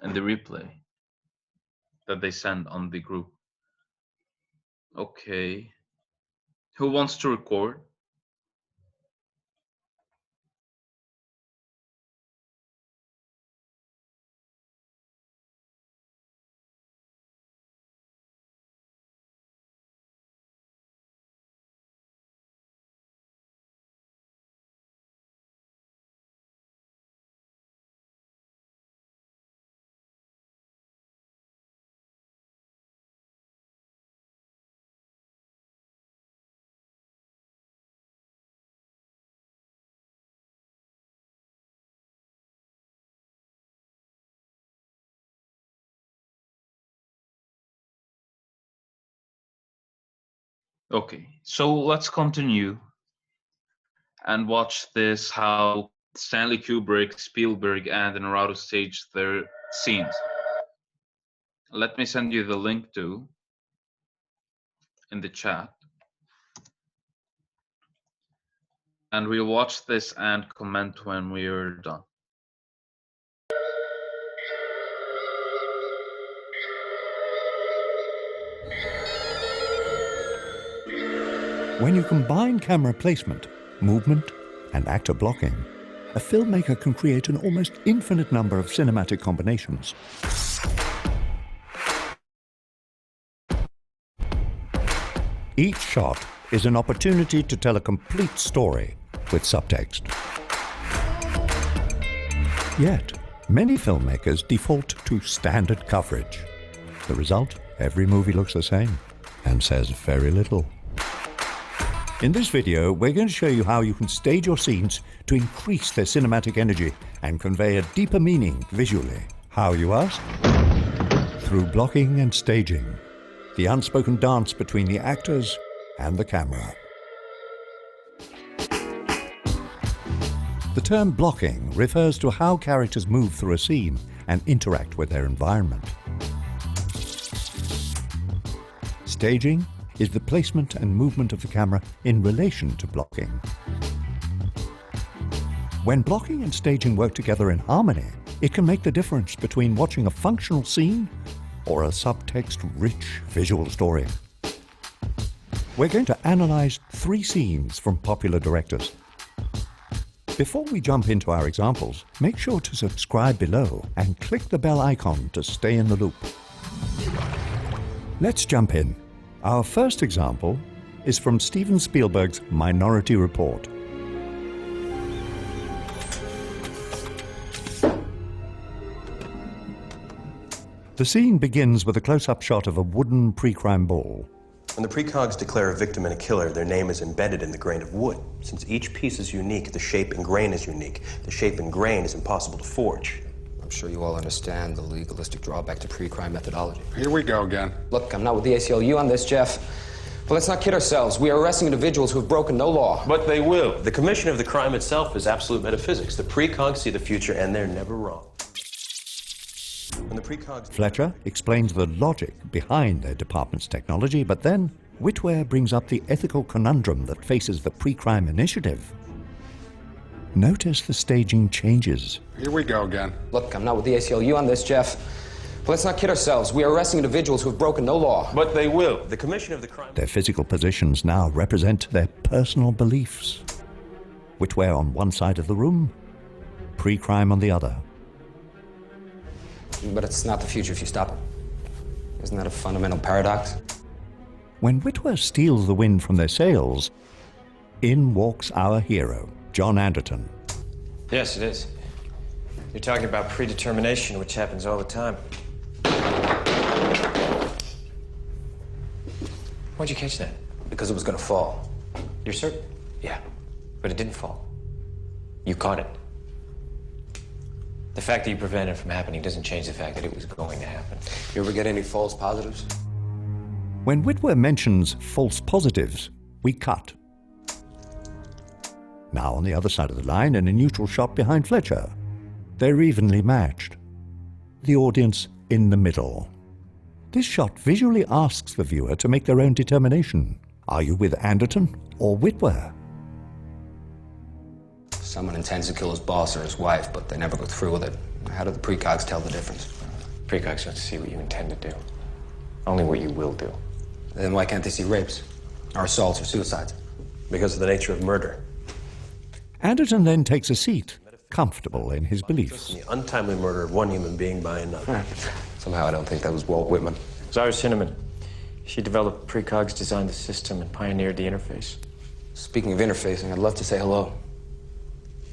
in the replay that they send on the group. Okay. Who wants to record? Okay, so let's continue and watch this how Stanley Kubrick, Spielberg, and Inarritu staged their scenes. Let me send you the link to in the chat. And we'll watch this and comment when we're done. When you combine camera placement, movement, and actor blocking, a filmmaker can create an almost infinite number of cinematic combinations. Each shot is an opportunity to tell a complete story with subtext. Yet, many filmmakers default to standard coverage. The result, every movie looks the same and says very little. In this video, we're going to show you how you can stage your scenes to increase their cinematic energy and convey a deeper meaning visually. How, you ask? Through blocking and staging, the unspoken dance between the actors and the camera. The term blocking refers to how characters move through a scene and interact with their environment. Staging is the placement and movement of the camera in relation to blocking. When blocking and staging work together in harmony, it can make the difference between watching a functional scene or a subtext-rich visual story. We're going to analyze 3 scenes from popular directors. Before we jump into our examples, make sure to subscribe below and click the bell icon to stay in the loop. Let's jump in. Our first example is from Steven Spielberg's Minority Report. The scene begins with a close-up shot of a wooden pre-crime ball. When the precogs declare a victim and a killer, their name is embedded in the grain of wood. Since each piece is unique, the shape and grain is unique. The shape and grain is impossible to forge. I'm sure you all understand the legalistic drawback to pre-crime methodology. Here we go again. Look, I'm not with the ACLU on this, Jeff. But let's not kid ourselves. We are arresting individuals who have broken no law. But they will. The commission of the crime itself is absolute metaphysics. The precogs see the future, and they're never wrong. When the precogs... Fletcher explains the logic behind their department's technology, but then Witwer brings up the ethical conundrum that faces the pre-crime initiative. Notice the staging changes. Here we go again. Look, I'm not with the ACLU on this, Jeff. But let's not kid ourselves. We are arresting individuals who have broken no law. But they will. The commission of the crime... Their physical positions now represent their personal beliefs. Witwer on one side of the room, pre-crime on the other. But it's not the future if you stop it. Isn't that a fundamental paradox? When Witwer steals the wind from their sails, in walks our hero, John Anderton. Yes, it is. You're talking about predetermination, which happens all the time. Why'd you catch that? Because it was gonna fall. You're certain? Yeah. But it didn't fall. You caught it. The fact that you prevented it from happening doesn't change the fact that it was going to happen. You ever get any false positives? When Witwer mentions false positives, we cut. Now on the other side of the line, in a neutral shot behind Fletcher. They're evenly matched. The audience in the middle. This shot visually asks the viewer to make their own determination. Are you with Anderton or Witwer? Someone intends to kill his boss or his wife, but they never go through with it. How do the precogs tell the difference? Precogs don't see what you intend to do. Only what you will do. Then why can't they see rapes? Or assaults or suicides? Because of the nature of murder. Anderton then takes a seat, comfortable in his beliefs. The untimely murder of one human being by another. Somehow I don't think that was Walt Whitman. It was Iris Hinneman. She developed precogs, designed the system, and pioneered the interface. Speaking of interfacing, I'd love to say hello.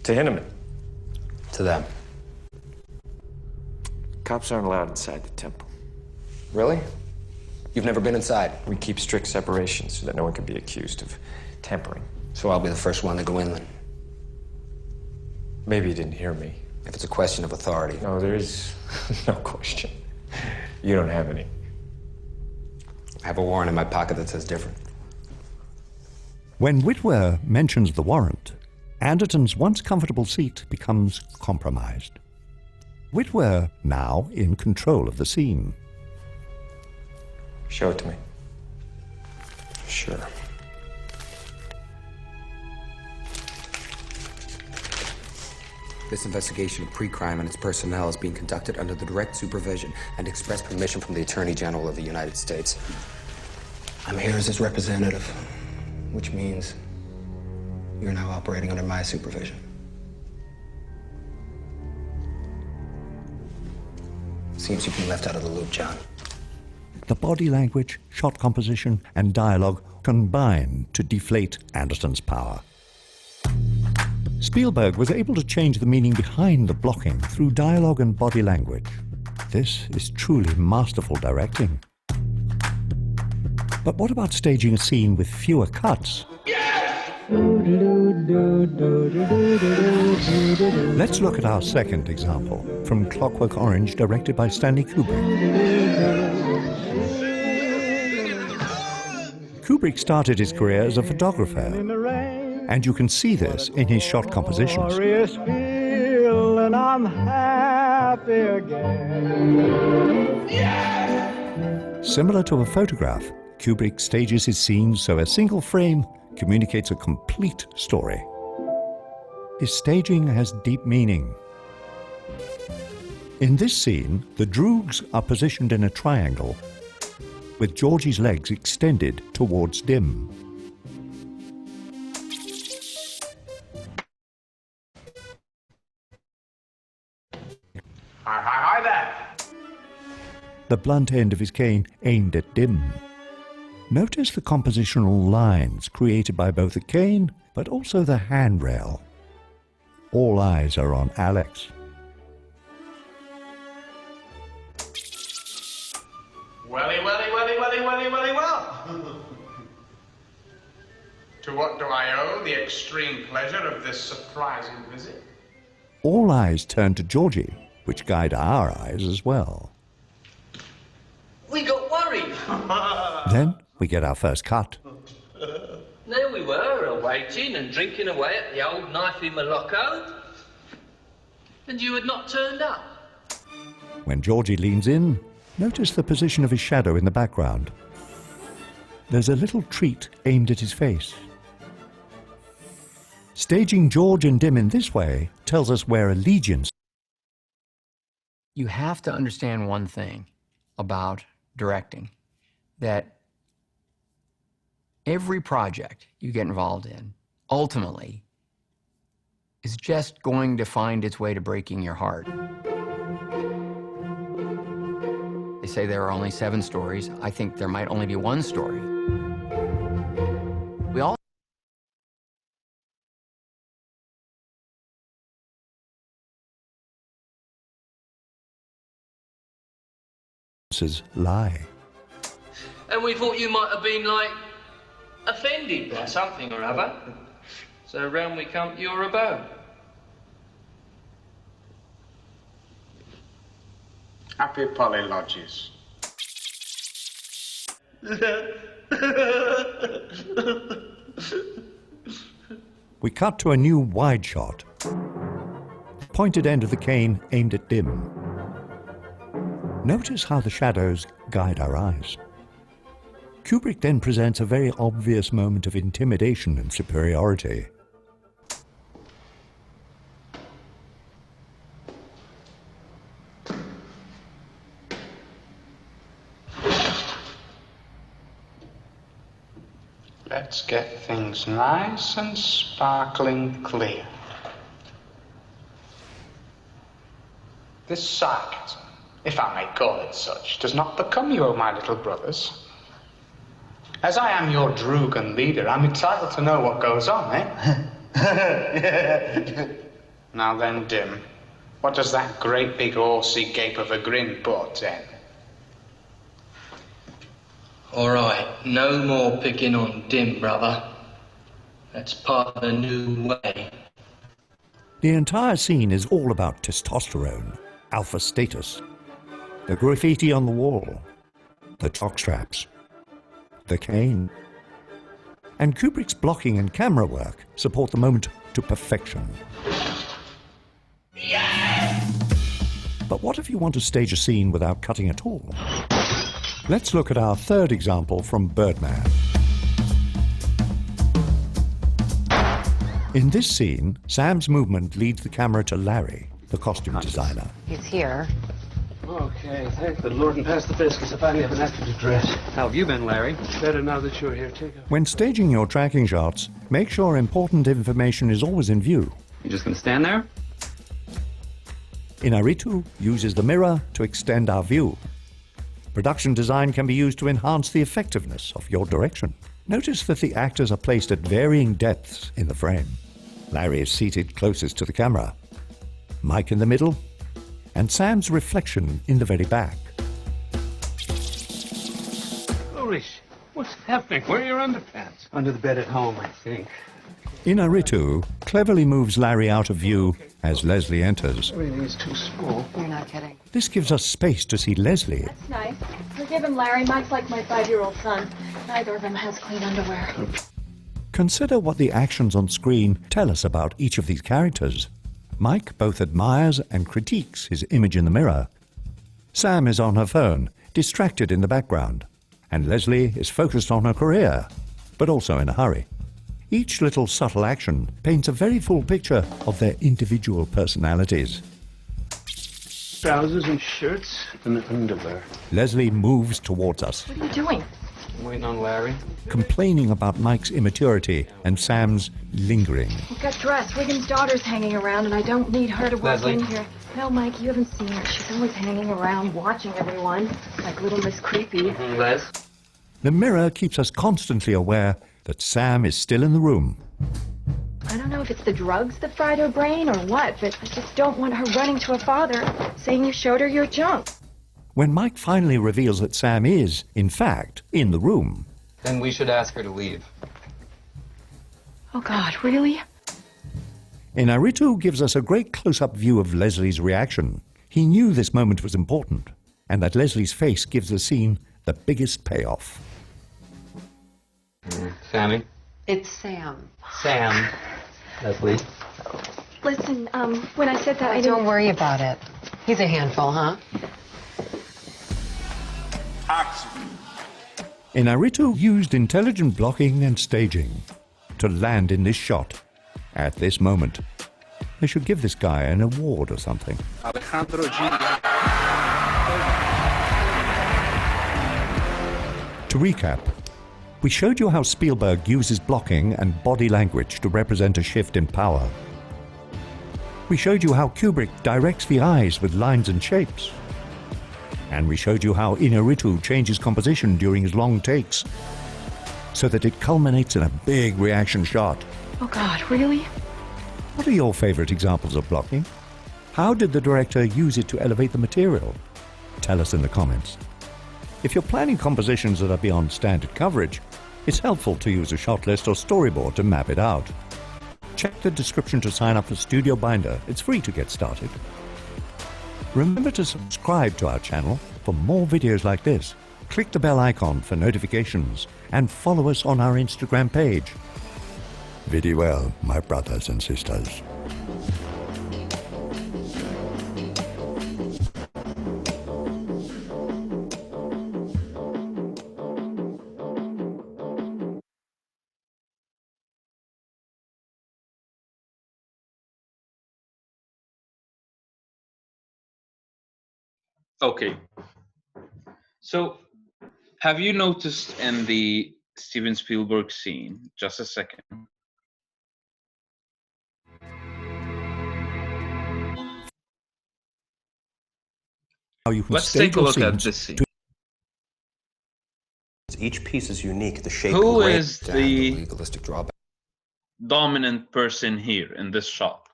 To Hinneman. To them. Cops aren't allowed inside the temple. Really? You've never been inside? We keep strict separation so that no one can be accused of tampering. So I'll be the first one to go in then. Maybe you didn't hear me. If it's a question of authority. No, there is no question. You don't have any. I have a warrant in my pocket that says different. When Whitwer mentions the warrant, Anderton's once comfortable seat becomes compromised. Whitwer now in control of the scene. Show it to me. Sure. This investigation of pre-crime and its personnel is being conducted under the direct supervision and express permission from the Attorney General of the United States. I'm here as his representative, which means you're now operating under my supervision. Seems you've been left out of the loop, John. The body language, shot composition, and dialogue combine to deflate Anderton's power. Spielberg was able to change the meaning behind the blocking through dialogue and body language. This is truly masterful directing. But what about staging a scene with fewer cuts? Let's look at our second example from Clockwork Orange, directed by Stanley Kubrick. Kubrick started his career as a photographer, and you can see this in his shot compositions. Similar to a photograph, Kubrick stages his scenes so a single frame communicates a complete story. His staging has deep meaning. In this scene, the Droogs are positioned in a triangle, with Georgie's legs extended towards Dim. Hi there! The blunt end of his cane aimed at Dim. Notice the compositional lines created by both the cane, but also the handrail. All eyes are on Alex. Well. To what do I owe the extreme pleasure of this surprising visit? All eyes turn to Georgie, which guide our eyes as well. We got worried. Then we get our first cut. There we were, waiting and drinking away at the old Knifey Moloko. And you had not turned up. When Georgie leans in, notice the position of his shadow in the background. There's a little treat aimed at his face. Staging George and Dim in this way tells us where allegiance. You have to understand one thing about directing, that every project you get involved in ultimately is just going to find its way to breaking your heart. They say there are only 7 stories. I think there might only be one story. We all lie. And we thought you might have been, like, offended by something or other. So round we come to your abode. Happy Polly Lodges. We cut to a new wide shot. Pointed end of the cane aimed at Dim. Notice how the shadows guide our eyes. Kubrick then presents a very obvious moment of intimidation and superiority. Let's get things nice and sparkling clear. This sarcasm, if I may call it such, does not become you, O my little brothers. As I am your Drugan leader, I'm entitled to know what goes on, eh? Now then, Dim, what does that great big horsey gape of a grin portend? All right, no more picking on Dim, brother. That's part of the new way. The entire scene is all about testosterone, alpha status, the graffiti on the wall, the chalk straps, the cane. And Kubrick's blocking and camera work support the moment to perfection. But what if you want to stage a scene without cutting at all? Let's look at our third example from Birdman. In this scene, Sam's movement leads the camera to Larry, the costume designer. He's here. Okay, thank the Lord and pass the biscuits. I finally have an outfit to dress. How have you been, Larry? Better now that you're here. Take off. When staging your tracking shots, make sure important information is always in view. You just gonna stand there? Inarritu uses the mirror to extend our view. Production design can be used to enhance the effectiveness of your direction. Notice that the actors are placed at varying depths in the frame. Larry is seated closest to the camera, Mike in the middle, and Sam's reflection in the very back. Holy shit. What's happening? Where are your underpants? Under the bed at home, I think. Inarritu cleverly moves Larry out of view as Leslie enters. Everything's too small. You're not kidding. This gives us space to see Leslie. That's nice. Forgive him, Larry. Mike's like my 5-year-old son. Neither of them has clean underwear. Consider what the actions on screen tell us about each of these characters. Mike both admires and critiques his image in the mirror. Sam is on her phone, distracted in the background. And Leslie is focused on her career, but also in a hurry. Each little subtle action paints a very full picture of their individual personalities. Trousers and shirts and underwear. Leslie moves towards us, What are you doing? I'm waiting on Larry. complaining about Mike's immaturity and Sam's lingering. We've got dress. Wiggum's daughter's hanging around, and I don't need her to work Leslie? in here. No, Mike, you haven't seen her. She's always hanging around, watching everyone, like little Miss Creepy. Les? The mirror keeps us constantly aware that Sam is still in the room. I don't know if it's the drugs that fried her brain or what, but I just don't want her running to her father, saying you showed her your junk. When Mike finally reveals that Sam is, in fact, in the room, Then we should ask her to leave. Oh, God, really? Inarritu gives us a great close-up view of Leslie's reaction. He knew this moment was important, and that Leslie's face gives the scene the biggest payoff. Sammy? It's Sam. Sam. Leslie? Listen, when I said that, I Don't didn't... worry about it. He's a handful, huh? Inarritu used intelligent blocking and staging to land in this shot at this moment. They should give this guy an award or something. Alejandro G. To recap, we showed you how Spielberg uses blocking and body language to represent a shift in power. We showed you how Kubrick directs the eyes with lines and shapes. And we showed you how Inarritu changes composition during his long takes so that it culminates in a big reaction shot. Oh, God, really? What are your favorite examples of blocking? How did the director use it to elevate the material? Tell us in the comments. If you're planning compositions that are beyond standard coverage, it's helpful to use a shot list or storyboard to map it out. Check the description to sign up for Studio Binder. It's free to get started. Remember to subscribe to our channel for more videos like this. Click the bell icon for notifications and follow us on our Instagram page. Very well, my brothers and sisters. Okay. So, have you noticed in the Steven Spielberg scene. Just a second. How you can Let's stage take a your look at scenes this scene. to Each piece is unique. The shape Who and grain. is And the the legalistic drawback. dominant person here in this shot?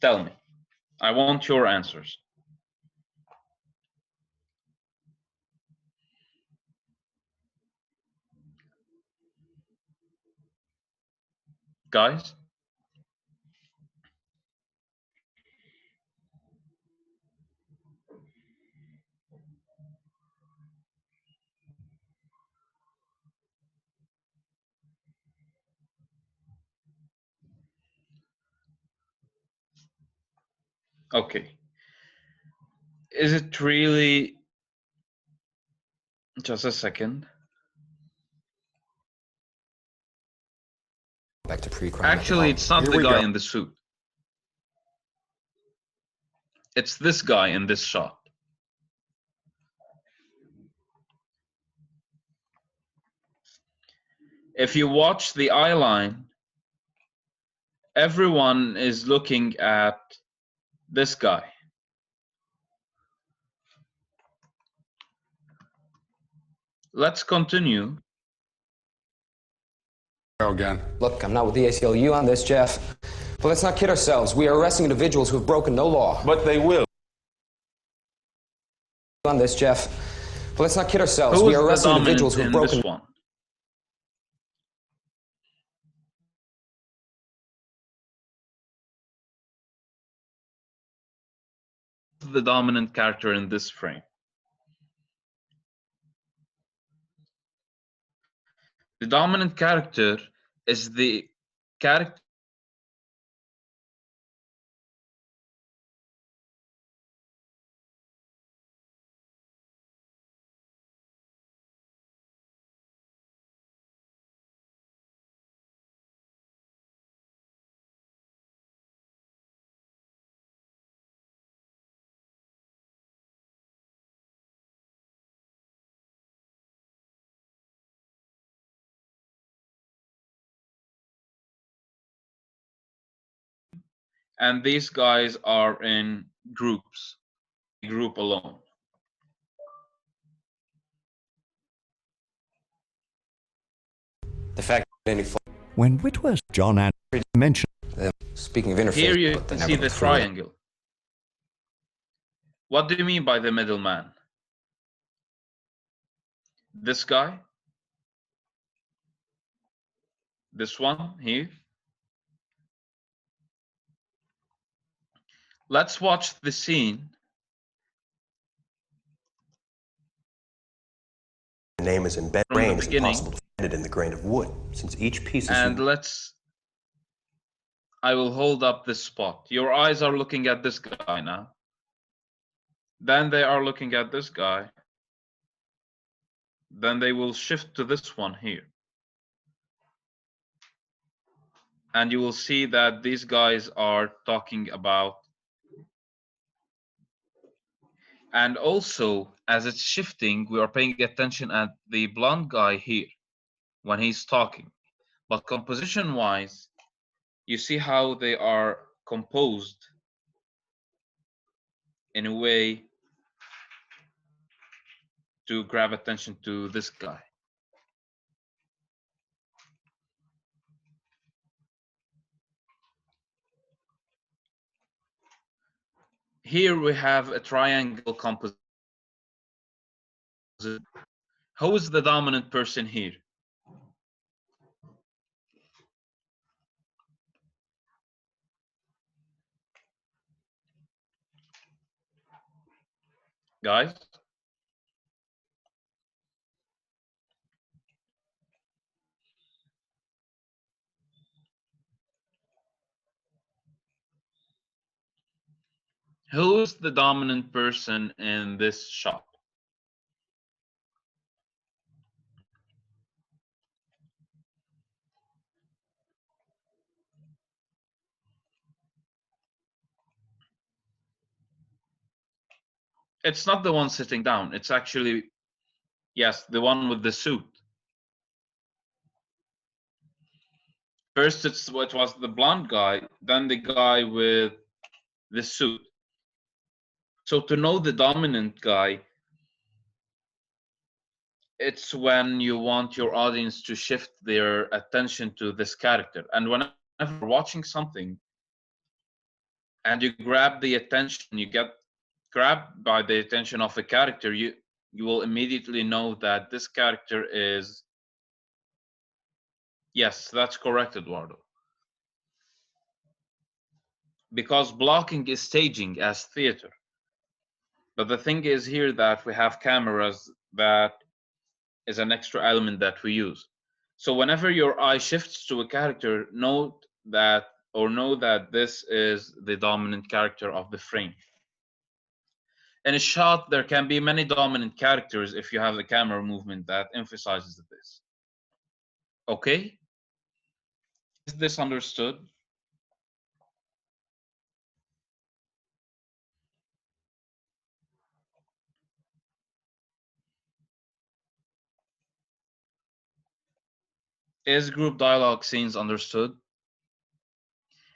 Tell me. I want your answers. Guys? Okay. Is it really... Just a second. Back to pre-crime. Actually, it's not the guy in the suit. It's this guy in this shot. If you watch the eye line, everyone is looking at this guy. Let's continue. Again. Look, I'm not with the ACLU on this, Jeff. But let's not kid ourselves. We are arresting individuals who have broken no law. But they will. On this, Jeff. But let's not kid ourselves. Who We is are the arresting dominant individuals who have in broken. this one? The dominant character in this frame. The dominant character is the character and these guys are in groups, group alone. The fact that any. when Whitworth John Andrew mentioned. Speaking of interface. Here you but they can never see the look through it. triangle. What do you mean by the middleman? This guy? This one here? Let's watch the scene. The name is embedded. From the Grain is beginning. impossible to find it in the grain of wood, since each piece is And unique. I will hold up this spot. Your eyes are looking at this guy now. Then they are looking at this guy. Then they will shift to this one here. And you will see that these guys are talking about. And also, as it's shifting, we are paying attention at the blonde guy here when he's talking. But composition-wise, you see how they are composed in a way to grab attention to this guy. Here we have a triangle composition. Who is the dominant person here? Guys? Who is the dominant person in this shot? It's not the one sitting down. It's actually, yes, the one with the suit. First, it was the blonde guy, then the guy with the suit. So to know the dominant guy, it's when you want your audience to shift their attention to this character. And whenever you're watching something and you grab the attention, you get grabbed by the attention of a character, you will immediately know that this character is... Yes, that's correct, Eduardo. Because blocking is staging as theater. But the thing is here that we have cameras, that is an extra element that we use. So whenever your eye shifts to a character, know that this is the dominant character of the frame. In a shot, there can be many dominant characters if you have a camera movement that emphasizes this. Okay? Is this understood? Is group dialogue scenes understood?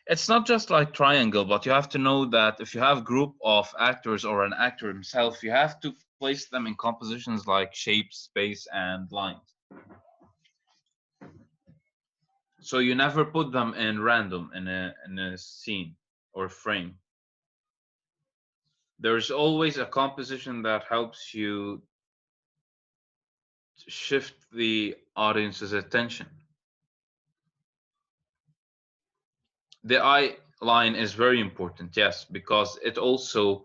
It's not just like triangle, but you have to know that if you have group of actors or an actor himself, you have to place them in compositions like shape, space, and lines. So you never put them in random in a scene or frame. There's always a composition that helps you shift the audience's attention. The eye line is very important, yes, because it also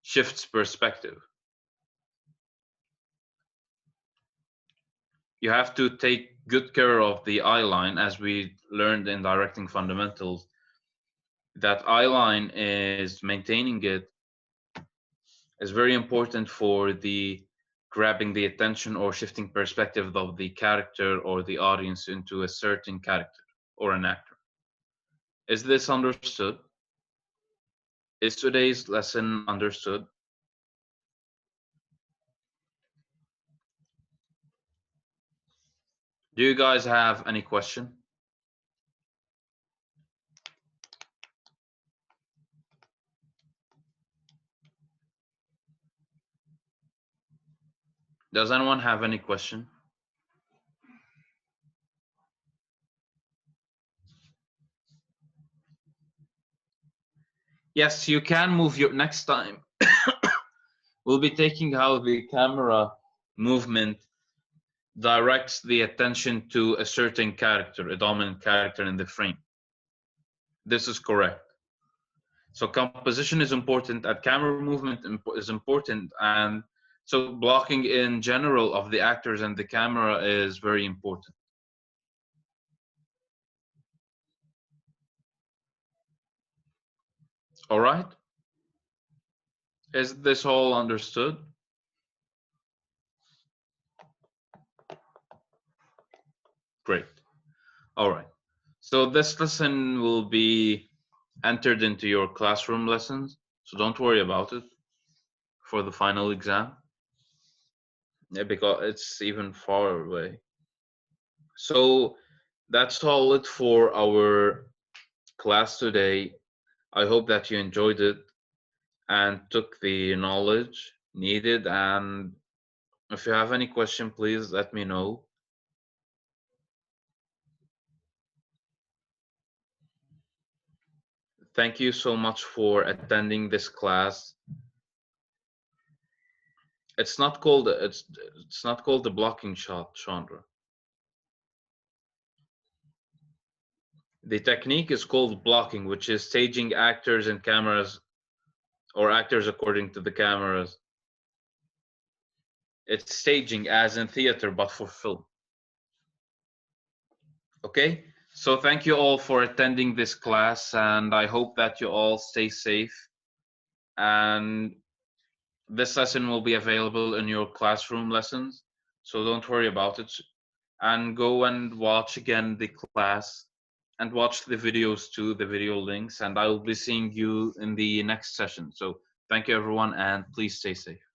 shifts perspective. You have to take good care of the eye line, as we learned in directing fundamentals, that eye line is maintaining it is very important for the grabbing the attention or shifting perspective of the character or the audience into a certain character or an actor. Is this understood? Is today's lesson understood? Do you guys have any question? Does anyone have any question? Yes, you can move your next time. We'll be taking how the camera movement directs the attention to a certain character, a dominant character in the frame. This is correct. So composition is important, and camera movement is important, and so blocking in general of the actors and the camera is very important. All right? Is this all understood? Great. All right. So this lesson will be entered into your classroom lessons, so don't worry about it for the final exam. Yeah, because it's even far away. So that's all it for our class today. I hope that you enjoyed it and took the knowledge needed. And if you have any question, please let me know. Thank you so much for attending this class. It's not called the blocking shot, Chandra. The technique is called blocking, which is staging actors and cameras, or actors according to the cameras. It's staging as in theater, but for film. Okay, so thank you all for attending this class, and I hope that you all stay safe. And this lesson will be available in your classroom lessons, so don't worry about it. And go and watch again the class and watch the videos too, the video links, and I will be seeing you in the next session. So thank you everyone, and please stay safe.